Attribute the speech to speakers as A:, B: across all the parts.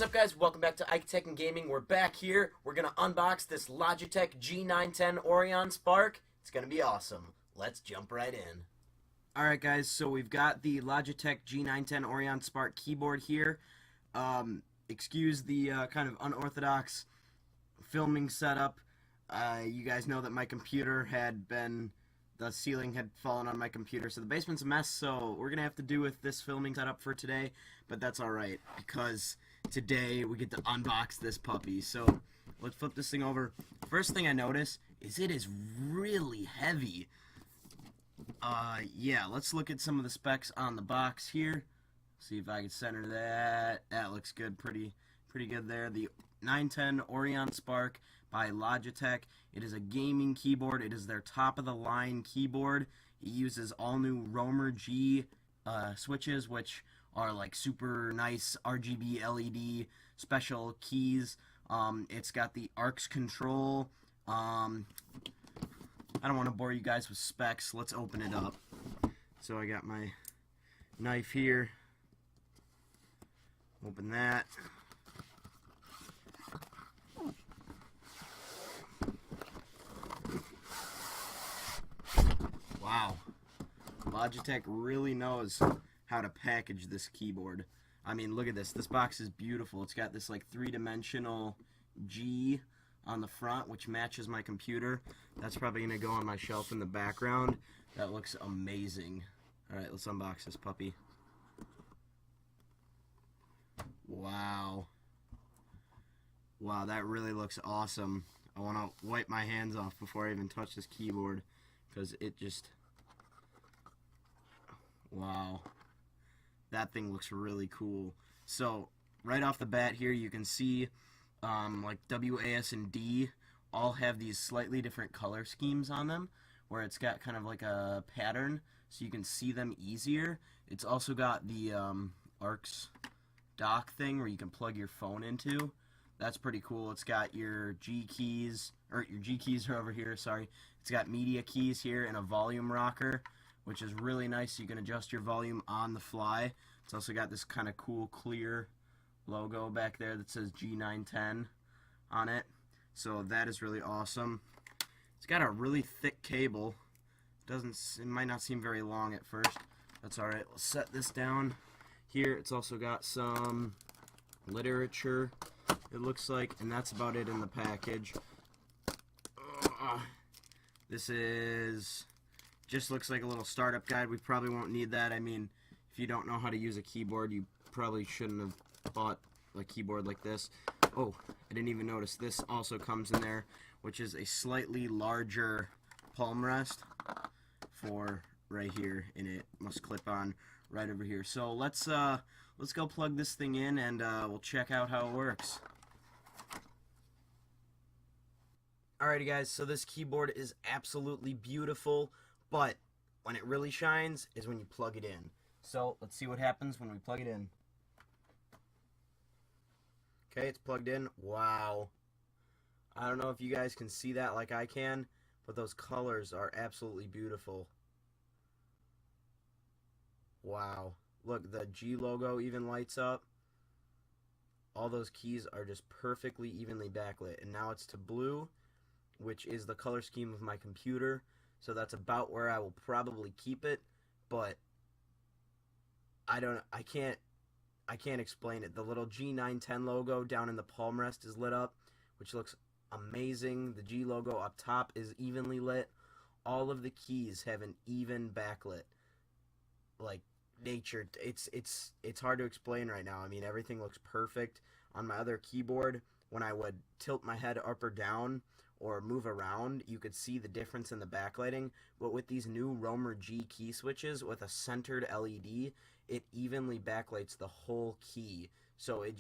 A: up, guys? Welcome back to Ike Tech and Gaming. We're back here. We're going to unbox this Logitech G910 Orion Spark. It's going to be awesome. Let's jump right in. Alright, guys, so we've got the Logitech G910 Orion Spark keyboard here. Excuse the kind of unorthodox filming setup. You guys know that my computer the ceiling had fallen on my computer, so the basement's a mess, so we're going to have to do with this filming setup for today, but that's alright, because today we get to unbox this puppy. So let's flip this thing over. First thing I notice is it is really heavy. Yeah, let's look at some of the specs on the box here. See if I can center that. That looks good, pretty good there. The 910 Orion Spark by Logitech. It is a gaming keyboard. It is their top-of-the-line keyboard. It uses all-new Romer G switches, which are like super nice RGB LED special keys. It's got the ARCS control. I don't want to bore you guys with specs. Let's open it up. So I got my knife here. Open that. Wow. Logitech really knows how to package this keyboard. I mean, look at this. This box is beautiful. It's got this like three-dimensional G on the front, which matches my computer. That's probably going to go on my shelf in the background. That looks amazing. Alright, let's unbox this puppy. Wow. Wow, that really looks awesome. I want to wipe my hands off before I even touch this keyboard, because it just... Wow. That thing looks really cool. So, right off the bat here, you can see like W, A, S, and D all have these slightly different color schemes on them, where it's got kind of like a pattern, so you can see them easier. It's also got the ARCS dock thing where you can plug your phone into. That's pretty cool. It's got your G keys, or your G keys are over here, sorry. It's got media keys here and a volume rocker, which is really nice. You can adjust your volume on the fly. It's also got this kind of cool clear logo back there that says G910 on it. So that is really awesome. It's got a really thick cable. It might not seem very long at first. That's alright. Let's set this down here. It's also got some literature, it looks like, and that's about it in the package. This just looks like a little startup guide. We probably won't need that. I mean, if you don't know how to use a keyboard, you probably shouldn't have bought a keyboard like this. Oh, I didn't even notice this also comes in there, which is a slightly larger palm rest for right here, and it must clip on right over here. So let's go plug this thing in, and we'll check out how it works. Alrighty, guys, so this keyboard is absolutely beautiful, but when it really shines is when you plug it in. So let's see what happens when we plug it in. Okay, it's plugged in. Wow. I don't know if you guys can see that like I can, but those colors are absolutely beautiful. Wow. Look, the G logo even lights up. All those keys are just perfectly evenly backlit. And now it's to blue, which is the color scheme of my computer. So that's about where I will probably keep it, but I can't explain it. The little G910 logo down in the palm rest is lit up, which looks amazing. The G logo up top is evenly lit. All of the keys have an even backlit, like nature. It's hard to explain right now. I mean, everything looks perfect. On my other keyboard, when I would tilt my head up or down or move around, you could see the difference in the backlighting. But with these new Romer G key switches with a centered LED, it evenly backlights the whole key. So it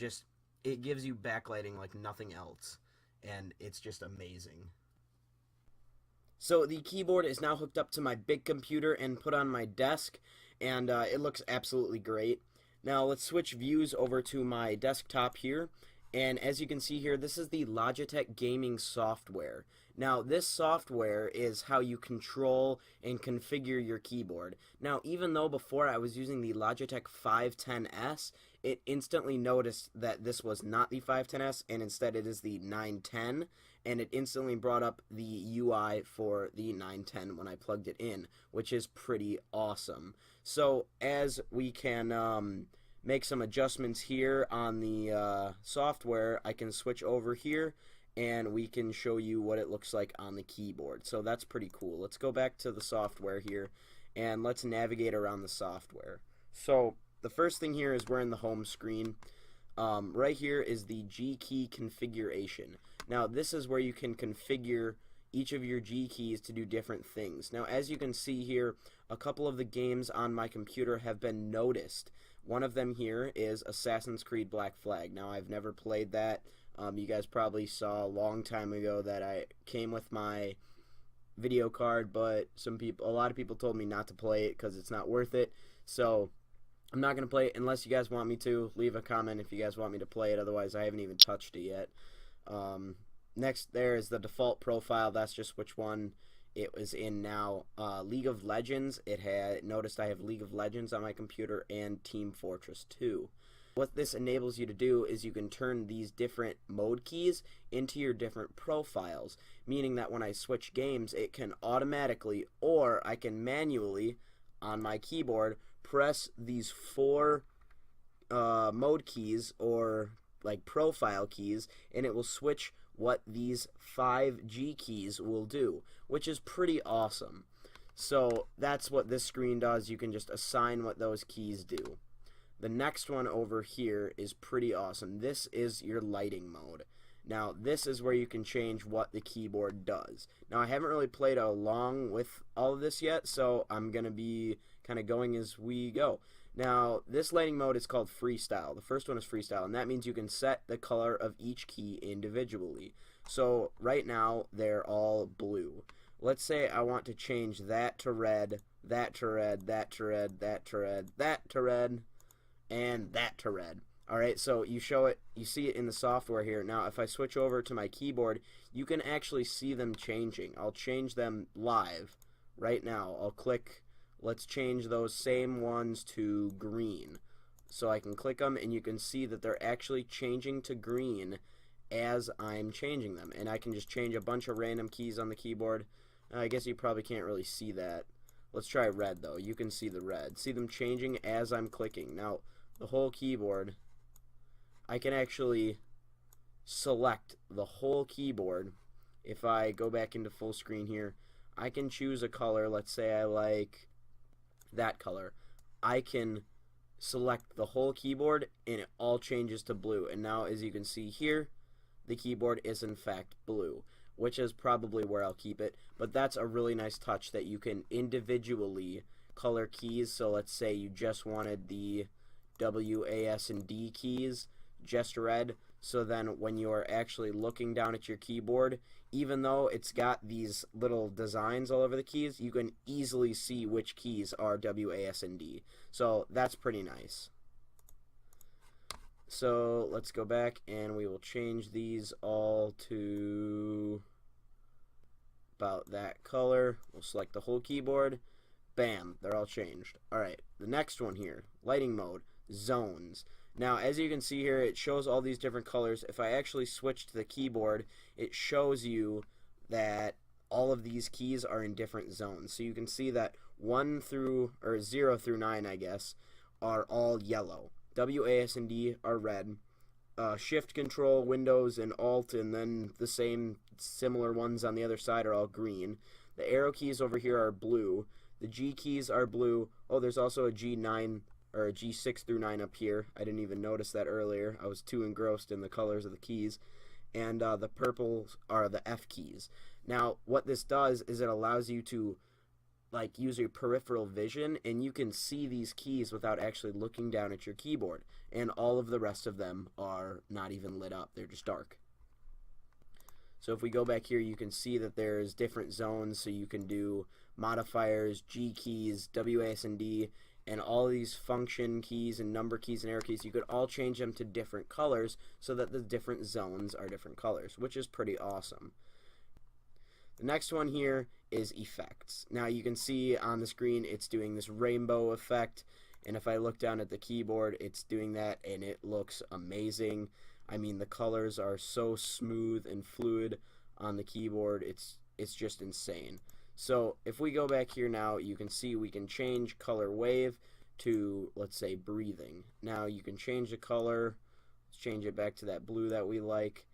A: gives you backlighting like nothing else, and it's just amazing. So the keyboard is now hooked up to my big computer and put on my desk, and it looks absolutely great. Now let's switch views over to my desktop here, And as you can see here, this is the Logitech gaming software. Now, this software is how you control and configure your keyboard. Now, even though before I was using the Logitech 510S, it instantly noticed that this was not the 510S, and instead it is the 910, and it instantly brought up the UI for the 910 when I plugged it in, which is pretty awesome. So, as we can make some adjustments here on the software, I can switch over here and we can show you what it looks like on the keyboard. So that's pretty cool. Let's go back to the software here and let's navigate around the software. So the first thing here is we're in the home screen. Right here is the G key configuration. Now this is where you can configure each of your G keys to do different things. Now as you can see here, a couple of the games on my computer have been noticed. One of them here is Assassin's Creed Black Flag. Now, I've never played that. You guys probably saw a long time ago that I came with my video card, but a lot of people told me not to play it because it's not worth it. So, I'm not going to play it unless you guys want me to. Leave a comment if you guys want me to play it. Otherwise, I haven't even touched it yet. Next, there is the default profile. That's just which one it was in now. League of Legends, noticed I have League of Legends on my computer and Team Fortress 2. What this enables you to do is you can turn these different mode keys into your different profiles, meaning that when I switch games, it can automatically, or I can manually, on my keyboard, press these 4 mode keys, or like profile keys, and it will switch what these 5 G keys will do, which is pretty awesome. So that's what this screen does. You can just assign what those keys do. The next one over here is pretty awesome. This is your lighting mode. Now this is where you can change what the keyboard does. Now I haven't really played along with all of this yet, so I'm going to be kind of going as we go. Now, this lighting mode is called Freestyle. The first one is Freestyle, and that means you can set the color of each key individually. So, right now, they're all blue. Let's say I want to change that to red, that to red, that to red, that to red, that to red, and that to red. Alright, so you see it in the software here. Now, if I switch over to my keyboard, you can actually see them changing. I'll change them live right now. I'll click. Let's change those same ones to green. So I can click them and you can see that they're actually changing to green as I'm changing them. And I can just change a bunch of random keys on the keyboard. I guess you probably can't really see that. Let's try red though. You can see the red. See them changing as I'm clicking. Now the whole keyboard, I can actually select the whole keyboard. If I go back into full screen here, I can choose a color. Let's say I like that color. I can select the whole keyboard and it all changes to blue. And now as you can see here, the keyboard is in fact blue, which is probably where I'll keep it. But that's a really nice touch that you can individually color keys. So let's say you just wanted the W, A, S, and D keys just red. So then when you are actually looking down at your keyboard, even though it's got these little designs all over the keys, you can easily see which keys are W, A, S, and D. So that's pretty nice. So let's go back and we will change these all to about that color. We'll select the whole keyboard. Bam, they're all changed. Alright, the next one here, lighting mode, zones. Now, as you can see here, it shows all these different colors. If I actually switch to the keyboard, it shows you that all of these keys are in different zones. So you can see that 0 through 9, I guess, are all yellow. W, A, S, and D are red. Shift, Control, Windows, and Alt, and then the same similar ones on the other side are all green. The arrow keys over here are blue. The G keys are blue. Oh, there's also a G9 or a G6 through 9 up here. I didn't even notice that earlier. I was too engrossed in the colors of the keys. And the purples are the F keys. Now, what this does is it allows you to use your peripheral vision, and you can see these keys without actually looking down at your keyboard. And all of the rest of them are not even lit up. They're just dark. So if we go back here, you can see that there's different zones, so you can do modifiers, G keys, W, A, S, and D, and all these function keys and number keys and arrow keys, you could all change them to different colors so that the different zones are different colors, which is pretty awesome. The next one here is effects. Now you can see on the screen it's doing this rainbow effect, and if I look down at the keyboard, it's doing that, and it looks amazing. I mean, the colors are so smooth and fluid on the keyboard, it's just insane. So if we go back here now, you can see we can change color wave to, let's say, breathing. Now you can change the color. Let's change it back to that blue that we like.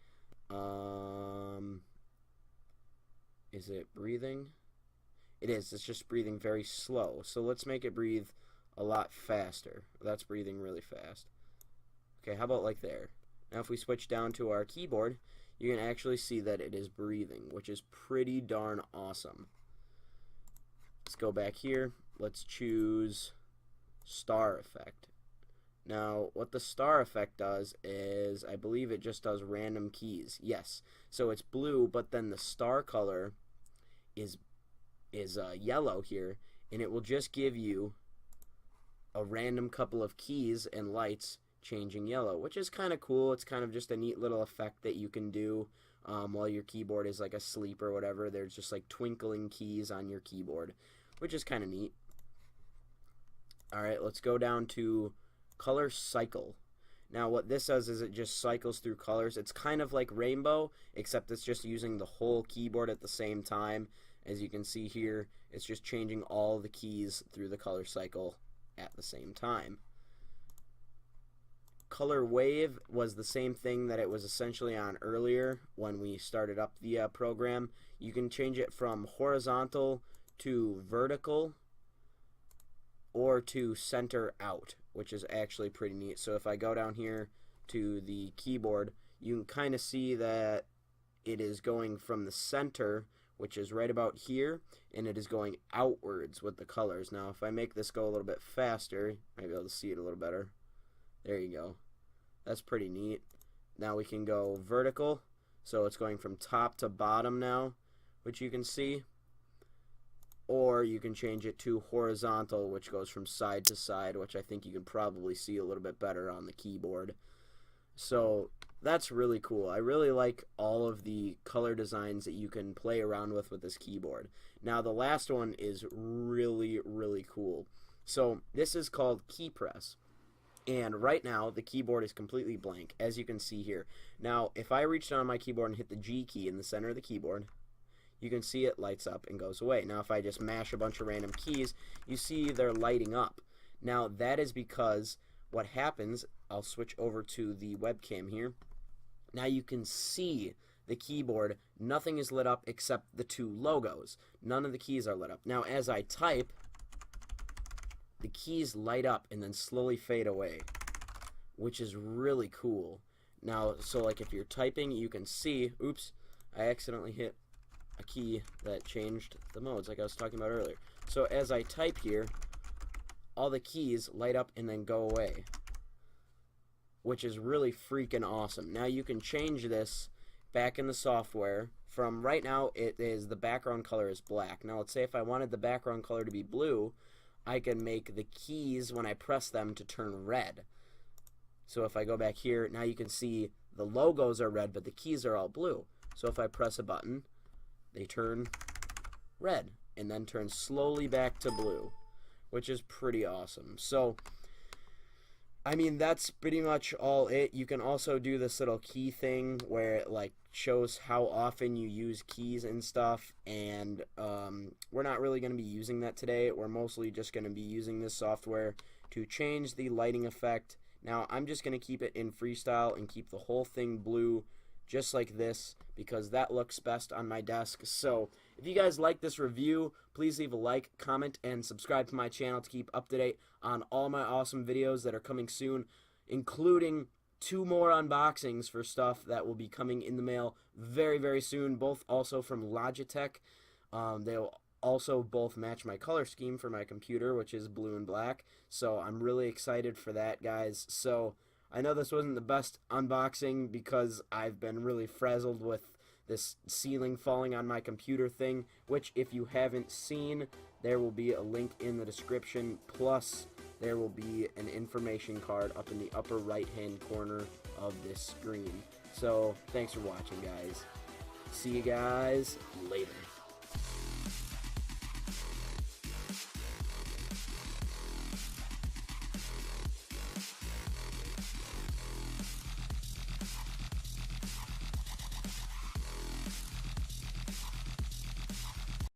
A: Is it breathing? It is. It's just breathing very slow. So let's make it breathe a lot faster. That's breathing really fast. Okay, how about like there? Now if we switch down to our keyboard, you can actually see that it is breathing, which is pretty darn awesome. Let's go back here. Let's choose star effect. Now, what the star effect does is, I believe it just does random keys. Yes. So it's blue, but then the star color is yellow here, and it will just give you a random couple of keys and lights changing yellow, which is kind of cool. It's kind of just a neat little effect that you can do while your keyboard is like asleep or whatever. There's just like twinkling keys on your keyboard, which is kind of neat. Alright, let's go down to color cycle. Now what this does is it just cycles through colors. It's kind of like rainbow, except it's just using the whole keyboard at the same time. As you can see here, it's just changing all the keys through the color cycle at the same time. Color wave was the same thing that it was essentially on earlier when we started up the program. You can change it from horizontal to vertical or to center out, which is actually pretty neat. So if I go down here to the keyboard, you can kind of see that it is going from the center, which is right about here, and it is going outwards with the colors. Now if I make this go a little bit faster, I might be able to see it a little better. There you go. That's pretty neat. Now we can go vertical, so it's going from top to bottom now, which you can see. Or you can change it to horizontal, which goes from side to side, which I think you can probably see a little bit better on the keyboard. So that's really cool. I really like all of the color designs that you can play around with this keyboard. Now the last one is really, really cool. So this is called key press. And right now the keyboard is completely blank, as you can see here. Now if I reach down on my keyboard and hit the G key in the center of the keyboard, you can see it lights up and goes away. Now if I just mash a bunch of random keys, you see they're lighting up. Now that is because what happens, I'll switch over to the webcam here. Now you can see the keyboard, nothing is lit up except the two logos. None of the keys are lit up. Now as I type, the keys light up and then slowly fade away, which is really cool. Now, so like if you're typing, you can see, oops, I accidentally hit a key that changed the modes like I was talking about earlier. So as I type here, all the keys light up and then go away, which is really freaking awesome. Now you can change this back in the software. From right now, it is the background color is black. Now let's say if I wanted the background color to be blue, I can make the keys when I press them to turn red. So if I go back here, now you can see the logos are red, but the keys are all blue. So if I press a button, they turn red and then turn slowly back to blue, which is pretty awesome. So I mean, that's pretty much all it. You can also do this little key thing where it like shows how often you use keys and stuff, and we're not really going to be using that today. We're mostly just going to be using this software to change the lighting effect. Now I'm just going to keep it in freestyle and keep the whole thing blue just like this, because that looks best on my desk. So if you guys like this review, please leave a like, comment, and subscribe to my channel to keep up to date on all my awesome videos that are coming soon, including 2 more unboxings for stuff that will be coming in the mail very, very soon, both also from Logitech. They'll also both match my color scheme for my computer, which is blue and black. So I'm really excited for that, guys. So I know this wasn't the best unboxing because I've been really frazzled with this ceiling falling on my computer thing, which if you haven't seen, there will be a link in the description, plus there will be an information card up in the upper right hand corner of this screen. So thanks for watching, guys. See you guys later.